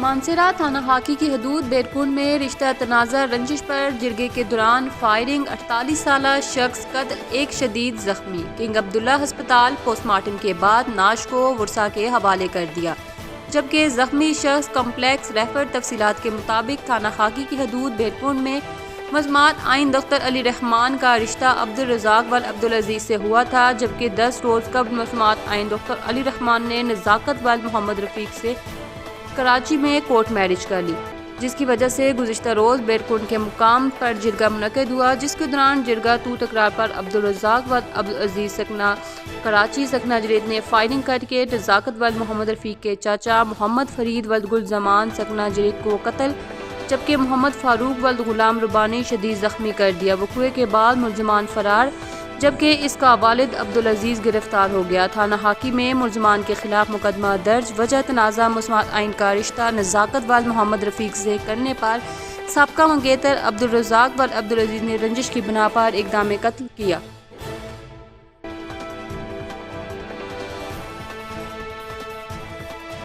مانسہرہ تھانہ حاکی کی حدود بیرکن میں رشتہ تنازع رنجش پر جرگے کے دوران فائرنگ، 48 سالہ شخص قتل، ایک شدید زخمی۔ کنگ عبداللہ ہسپتال پوسٹ مارٹم کے بعد نعش کو ورثاء کے حوالے کر دیا، جبکہ زخمی شخص کمپلیکس ریفر۔ تفصیلات کے مطابق تھانہ حاکی کی حدود بیرکن میں ملزمات آئین دختر علی رحمان کا رشتہ عبدالرزاق ول عبدالعزیز سے ہوا تھا، جبکہ 10 روز قبل ملزمات آئین دختر علی رحمان نے نزاکت ول محمد رفیق سے کراچی میں کورٹ میرج کر لی، جس کی وجہ سے گزشتہ روز بیرکن کے مقام پر جرگہ منعقد ہوا، جس کے دوران جرگہ تو تکرار پر عبدالرزاق ول عبدالعزیز سکنہ کراچی سکنہ جرید نے فائرنگ کر کے نزاکت ول محمد رفیق کے چاچا محمد فرید ول گل زمان سکنہ جرید کو قتل، جبکہ محمد فاروق ول غلام ربانی شدید زخمی کر دیا۔ وقوعے کے بعد ملزمان فرار، جبکہ اس کا والد عبدالعزیز گرفتار ہو گیا۔ تھانہ حاکی میں ملزمان کے خلاف مقدمہ درج۔ وجہ تنازع ملزمات آئین کا رشتہ نزاکت ول محمد رفیق سے کرنے پر سابقہ منگیتر عبدالرزاق ول عبدالعزیز نے رنجش کی بنا پر اقدام قتل کیا۔